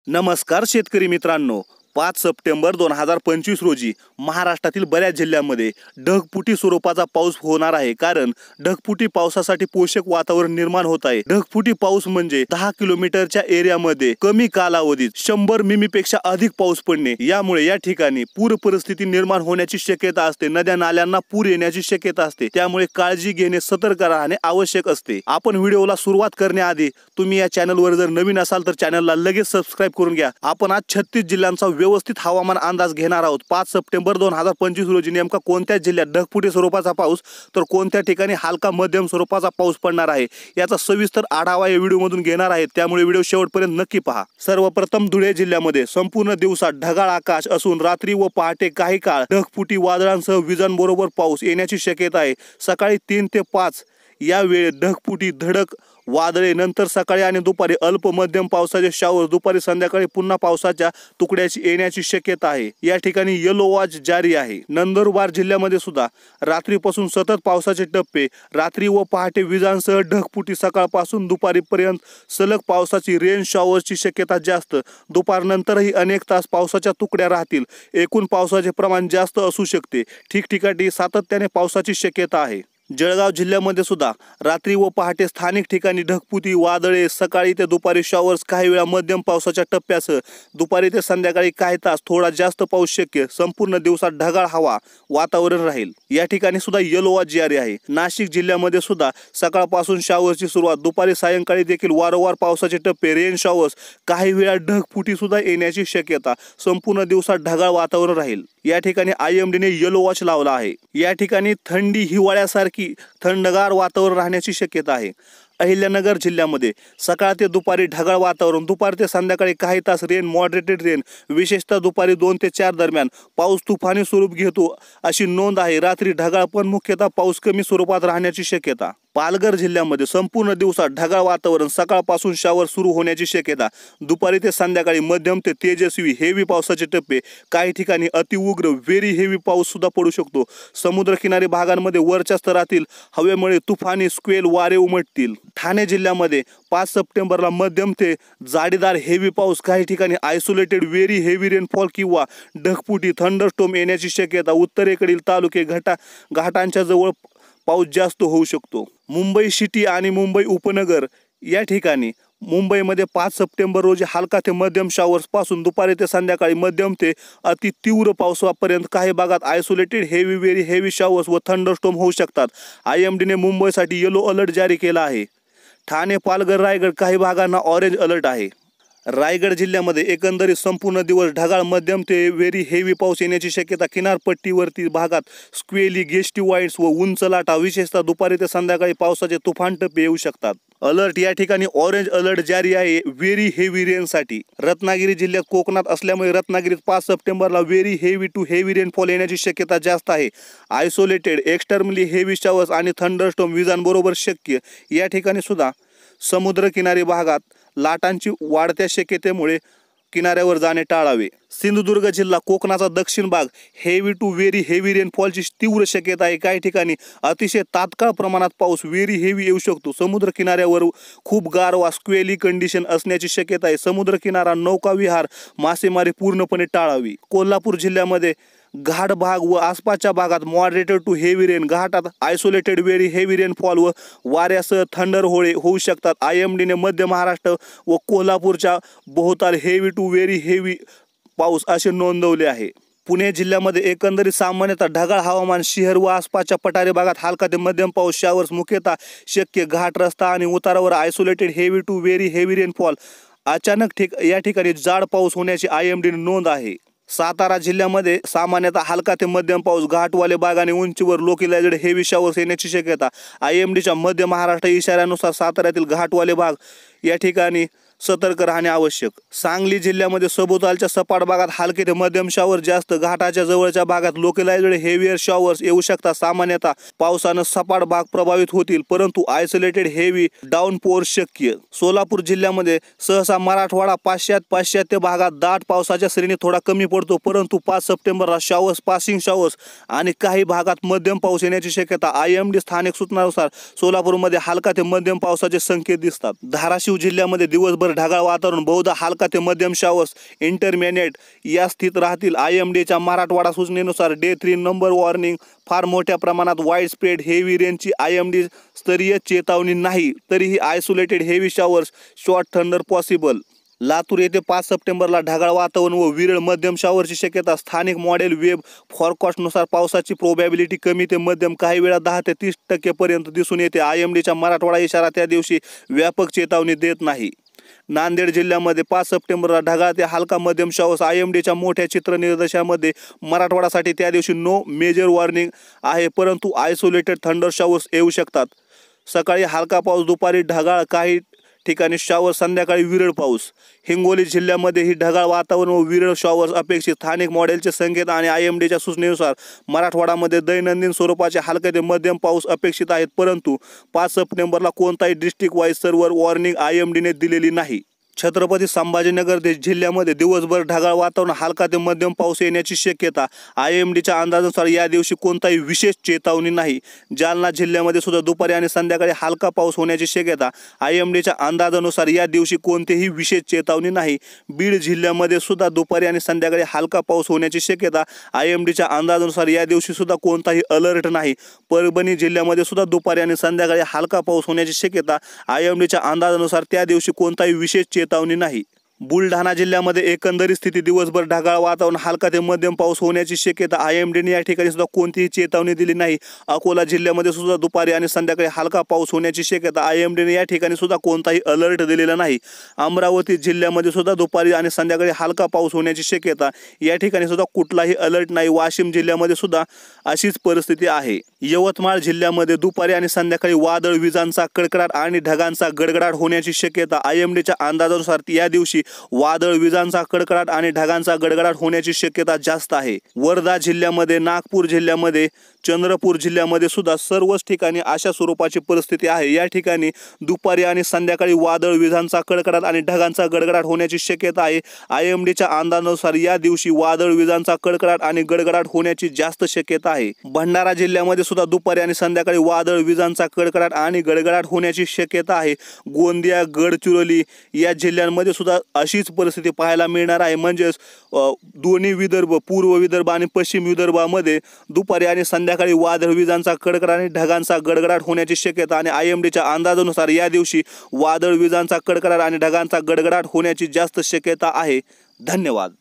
नमस्कार शेतकरी मित्रांनो, 5 सप्टेंबर 2025 रोजी महाराष्ट्रातील बऱ्याच जिल्ह्यांमध्ये ढगफुटी स्वरूपाचा पाऊस होणार आहे। कारण ढगफुटी पावसासाठी पोषक वातावरण निर्माण होत आहे। ढगफुटी पाऊस म्हणजे 10 किलोमीटरच्या एरियामध्ये कमी कालावधीत 100 मिमीपेक्षा अधिक पाऊस पडणे। यामुळे या ठिकाणी पूर परिस्थिती निर्माण होण्याची शक्यता असते। नद्या नाल्यांना पूर येण्याची शक्यता असते। त्यामुळे काळजी घेणे, सतर्क राहणे आवश्यक असते। आपण व्हिडिओला सुरुवात करण्याआधी तुम्ही या चॅनलवर जर नवीन असाल तर चॅनलला लगेच सबस्क्राइब करून घ्या। आपण आज 36 जिल्ह्यांचा व्यवस्थित हवामान अंदाज घेणार आहोत। 5 सप्टेंबर 2025 रोजी नेमका कोणत्या जिल्ह्यात ढगफुटी स्वरूपाचा पाऊस तर कोणत्या ठिकाणी हलका मध्यम स्वरूपाचा पाऊस पडणार आहे याचा सविस्तर आढावा या व्हिडिओमधून घेणार आहे। त्यामुळे व्हिडिओ शेवटपर्यंत नक्की पहा। सर्वप्रथम धुळे जिल्ह्यामध्ये संपूर्ण दिवसात ढगाळ आकाश असून रात्री व पहाटे काही काळ ढगफुटी वादळांसह विजांबरोबर पाऊस येण्याची शक्यता आहे। सकाळी 3 ते 5 या वेळेत ढगफुटी, धडक, वादळे, नंतर सकाळी आणि दुपारी अल्प मध्यम पावसाचे शावर, दुपारी संध्याकाळी पुन्हा पावसाच्या तुकड्याची येण्याची शक्यता आहे। या ठिकाणी येलो वॉच जारी आहे। नंदुरबार जिल्ह्यामध्ये सुद्धा रात्रीपासून सतत पावसाचे टप्पे, रात्री व पहाटे विजांसह ढगफुटी, सकाळपासून दुपारीपर्यंत सलग पावसाची रेन शॉवरची शक्यता जास्त, दुपारनंतरही अनेक तास पावसाच्या तुकड्या राहतील। एकूण पावसाचे प्रमाण जास्त असू शकते। ठिकठिकाणी सातत्याने पावसाची शक्यता आहे। जळगाव जिल्ह्यामध्ये सुद्धा रात्री व पहाटे स्थानिक ठिकाणी ढगफुटी, वादळे, सकाळी ते दुपारी शॉवर्स, काही वेळा मध्यम पावसाच्या टप्प्यासह दुपारी ते संध्याकाळी काही तास थोडा जास्त पाऊस शक्य। संपूर्ण दिवसात ढगाळ हवा वातावरण राहील। या ठिकाणी सुद्धा येलो वॉच जारी आहे। नाशिक जिल्ह्यामध्ये सुद्धा सकाळपासून शॉवरची सुरुवात, दुपारी सायंकाळी देखील वारंवार पावसाचे टप्पे, रेन शॉवर्स, काही वेळा ढगफुटी सुद्धा येण्याची शक्यता। संपूर्ण दिवसात ढगाळ वातावरण राहील। या ठिकाणी IMDने येलो वॉच लावला आहे। या ठिकाणी थंडी हिवाळ्यासारखी थंडगार वातावरण राहण्याची शक्यता आहे। अहिल्यानगर जिल्ह्यामध्ये सकाळ ते दुपारी ढगाळ वातावरण, दुपार ते संध्याकाळी काही तास रेन, मॉडरेटेड रेन, विशेषतः दुपारी 2 ते 4 दरम्यान पाऊस तुफानी स्वरूप घेतो अशी नोंद आहे। रात्री ढगाळ पण मुख्यतः पाऊस कमी स्वरूपात राहण्याची शक्यता। पालघर जिल्ह्यामध्ये संपूर्ण दिवसात ढगाळ वातावरण, सकाळपासून शावर सुरू होण्याची शक्यता, दुपारी ते संध्याकाळी मध्यम ते तेजस्वी हेवी पावसाचे टप्पे, काही ठिकाणी अतिउग्र व्हेरी हेवी पाऊस सुद्धा पडू शकतो। समुद्रकिनारी भागांमध्ये वरच्या स्तरातील हवेमुळे तुफानी स्क्वेल वारे उमटतील। ठाणे जिल्ह्यामध्ये 5 सप्टेंबरला मध्यम ते जाडीदार हेवी पाऊस, काही ठिकाणी आयसोलेटेड व्हेरी हेवी रेनफॉल किंवा ढगफुटी, थंडरस्टॉर्म येण्याची शक्यता। उत्तरेकडील तालुके, घाटांच्या जवळ पाऊस जास्त होऊ शकतो। मुंबई सिटी आणि मुंबई उपनगर या ठिकाणी मुंबईमध्ये 5 सप्टेंबर रोजी हलका ते मध्यम शॉवर्स पासून दुपारी ते संध्याकाळी मध्यम ते अति तीव्र पावसापर्यंत काही भागात isolated heavy very heavy showers व थंडरस्टॉर्म होऊ शकतात। IMDने मुंबईसाठी येलो अलर्ट जारी केला आहे। ठाणे, पालघर, रायगड काही भागांना ऑरेंज अलर्ट आहे। रायगड जिल्ह्यामध्ये एकंदरीत संपूर्ण दिवस ढगाळ मध्यम ते व्हेरी हेवी पाऊस येण्याची शक्यता। किनारपट्टीवरती भागात स्क्वेली, गेस्टी वाईड्स व उंच लाटा, विशेषतः दुपारी ते संध्याकाळी पावसाचे तुफान टप्पे येऊ शकतात। अलर्ट या ठिकाणी ऑरेंज अलर्ट जारी आहे व्हेरी हेवी रेनसाठी। रत्नागिरी जिल्ह्यात कोकणात असल्यामुळे रत्नागिरीत 5 सप्टेंबरला very heavy to heavy rainfall येण्याची शक्यता जास्त आहे। आयसोलेटेड एक्स्ट्रीमली हेवी शॉवर्स आणि थंडरस्टॉर्म विजांबरोबर शक्य। या ठिकाणी सुद्धा समुद्रकिनारी भागात लाटांची वाढत्या शक्यतेमुळे किनाऱ्यावर जाणे टाळावे। सिंधुदुर्ग जिल्हा कोकणाचा दक्षिण भाग हेवी टू व्हेरी हेवी रेनफॉलची तीव्र शक्यता आहे। काही ठिकाणी अतिशय तात्काळ प्रमाणात पाऊस व्हेरी हेवी येऊ शकतो। समुद्र किनाऱ्यावर खूप गारवा, स्क्वेली कंडिशन असण्याची शक्यता आहे। समुद्र किनारा, नौका विहार, मासेमारी पूर्णपणे टाळावी। कोल्हापूर जिल्ह्यामध्ये घाट भाग व आसपासच्या भागात मॉडरेटेड टू हेवी रेन, घाटात आयसोलेटेड व्हेरी हेवी रेनफॉल व वाऱ्यासह थंडर होळे होऊ शकतात। IMDने मध्य महाराष्ट्र व कोल्हापूरच्या बहुताल हेवी टू व्हेरी हेवी पाऊस असे नोंदवले आहे। पुणे जिल्ह्यामध्ये एकंदरीत सामान्यतः ढगाळ हवामान, शहर व आसपासच्या पठारी भागात हलका ते मध्यम पाऊस शावर्स मुख्यतः शक्य। घाट, रस्ता आणि उतारावर isolated heavy to very heavy rainfall, अचानक या ठिकाणी जाड पाऊस होण्याची IMDने नोंद आहे। सातारा जिल्ह्यामध्ये सामान्यतः हलका ते मध्यम पाऊस, घाटवाले भाग आणि उंचीवर लोकलाइज्ड हेवी शॉवर्स येण्याची शक्यता। IMDच्या मध्य महाराष्ट्र इशाऱ्यानुसार साताऱ्यातील घाटवाले भाग या ठिकाणी सतर्क राहणे आवश्यक। सांगली जिल्ह्यामध्ये सभोवतालच्या सपाट भागात हलके ते मध्यम शॉवर जास्त, घाटाच्या जवळच्या भागात लोकलाइज्ड हेवियर शॉवर्स येऊ शकतात। सामान्यतः पावसानं सपाट भाग प्रभावित होतील, परंतु आयसोलेटेड हेवी डाऊनपोर शक्य। सोलापूर जिल्ह्यामध्ये सहसा मराठवाडा, पाश्चात्य भागात दाट पावसाच्या श्रेणी थोडा कमी पडतो, परंतु 5 सप्टेंबरला शॉवर्स, पासिंग शॉवर्स आणि काही भागात मध्यम पाऊस येण्याची शक्यता। IMD स्थानिक सूचनानुसार सोलापूरमध्ये हलका ते मध्यम पावसाचे संकेत दिसतात। धाराशिव जिल्ह्यामध्ये दिवसभर दिवसभर ढगाळ वातावरण, बहुधा हलका ते मध्यम शॉवर्स इंटरमिडिएट या स्थित राहतील. IMDच्या मराठवाडा सूचनेनुसार डे 3 नंबर वॉर्निंग. फार मोठ्या प्रमाणात वाईड स्प्रेड हेवी रेनची IMD स्तरीय चेतावणी नाही, तरीही isolated heavy showers, short thunder possible. Latur येथे 5 सप्टेंबरला ढगाळ वातावरण व विरळ मध्यम शॉवरची शक्यता. स्थानिक मॉडेल वेब फॉरकास्टनुसार पावसाची प्रोबॅबिलिटी कमी ते मध्यम, काही वेळा 10 ते 30% पर्यंत दिसून येते. IMDचा मराठवाडा इशारा त्या दिवशी व्यापक चेतावणी देत नाही. नांदेड जिल्ह्यामध्ये 5 सप्टेंबरला ढगाळ ते हलका मध्यम शॉवर्स. IMDच्या मोठ्या चित्रनिर्देशामध्ये मराठवाड्यासाठी त्या दिवशी नो मेजर वॉर्निंग आहे, परंतु आयसोलेटेड थंडर शॉवर्स येऊ शकतात. सकाळी हलका पाऊस, दुपारी ढगाळ, काही ठिकाणी शॉवर, संध्याकाळी विरळ पाऊस. हिंगोली जिल्ह्यामध्ये ही ढगाळ वातावरण व विरळ शॉवर्स अपेक्षित. स्थानिक मॉडेलचे संकेत आणि IMDच्या सूचनेनुसार मराठवाड्यामध्ये दैनंदिन स्वरूपाचे हलके ते मध्यम पाऊस अपेक्षित आहेत, परंतु 5 सप्टेंबरला कोणताही डिस्ट्रिक्ट वाईज सर्व्हर वॉर्निंग IMDने दिलेली नाही. छत्रपती संभाजीनगर जिल्ह्यामध्ये दिवसभर ढगाळ वातावरण, हलका ते मध्यम पाऊस येण्याची शक्यता. IMDच्या अंदाजानुसार या दिवशी कोणताही विशेष चेतावणी नाही. जालना जिल्ह्यामध्ये सुद्धा दुपारी आणि संध्याकाळी हलका पाऊस होण्याची शक्यता. IMDच्या अंदाजानुसार या दिवशी कोणतेही विशेष चेतावणी नाही. बीड जिल्ह्यामध्ये सुद्धा दुपारी आणि संध्याकाळी हलका पाऊस होण्याची शक्यता. IMDच्या अंदाजानुसार या दिवशी सुद्धा कोणताही अलर्ट नाही. परभणी जिल्ह्यामध्ये सुद्धा दुपारी आणि संध्याकाळी हलका पाऊस होण्याची शक्यता. IMDच्या अंदाजानुसार त्या दिवशी कोणताही विशेष चेतावणी नाही. बुलढाणा जिल्ह्यामध्ये एकंदरीत स्थिती दिवसभर ढगाळ वातावरण, हलका ते मध्यम पाऊस होण्याची शक्यता. IMDने या ठिकाणी सुद्धा कोणतीही चेतावणी दिली नाही. अकोला जिल्ह्यामध्ये सुद्धा दुपारी आणि संध्याकाळी हलका पाऊस होण्याची शक्यता. IMDने या ठिकाणी सुद्धा कोणताही अलर्ट दिलेला नाही. अमरावती जिल्ह्यामध्ये सुद्धा दुपारी आणि संध्याकाळी हलका पाऊस होण्याची शक्यता. या ठिकाणी सुद्धा कुठलाही अलर्ट नाही. वाशिम जिल्ह्यामध्ये सुद्धा अशीच परिस्थिती आहे. यवतमाळ जिल्ह्यामध्ये दुपारी आणि संध्याकाळी वादळ, विजांचा कडकडाट आणि ढगांचा गडगडाट होण्याची शक्यता. IMDच्या अंदाजानुसार या दिवशी वादळ, विजांचा कडकडाट आणि ढगांचा गडगडाट होण्याची शक्यता जास्त आहे. वर्धा जिल्ह्यामध्ये, नागपूर जिल्ह्यामध्ये, चंद्रपूर जिल्ह्यामध्ये सुद्धा सर्वच ठिकाणी अशा स्वरूपाची परिस्थिती आहे. या ठिकाणी दुपारी आणि संध्याकाळी वादळ, विजांचा कडकडाट आणि ढगांचा गडगडाट होण्याची शक्यता आहे. IMDच्या अंदाजानुसार या दिवशी वादळ, विजांचा कडकडाट आणि गडगडाट होण्याची जास्त शक्यता आहे. भंडारा जिल्ह्यामध्ये सुद्धा दुपारी आणि संध्याकाळी वादळ, विजांचा कडकडाट आणि गडगडाट होण्याची शक्यता आहे. गोंदिया, गडचिरोली या जिल्ह्यांमध्ये सुद्धा अशीच परिस्थिती पाहायला मिळणार आहे. म्हणजेच दोन्ही विदर्भ, पूर्व विदर्भ आणि पश्चिम विदर्भामध्ये दुपारी आणि संध्याकाळी वादळ, विजांचा कडकडाट आणि ढगांचा गडगडाट होण्याची शक्यता. आणि IMDच्या अंदाजानुसार या दिवशी वादळ, विजांचा कडकडाट आणि ढगांचा गडगडाट होण्याची जास्त शक्यता आहे. धन्यवाद.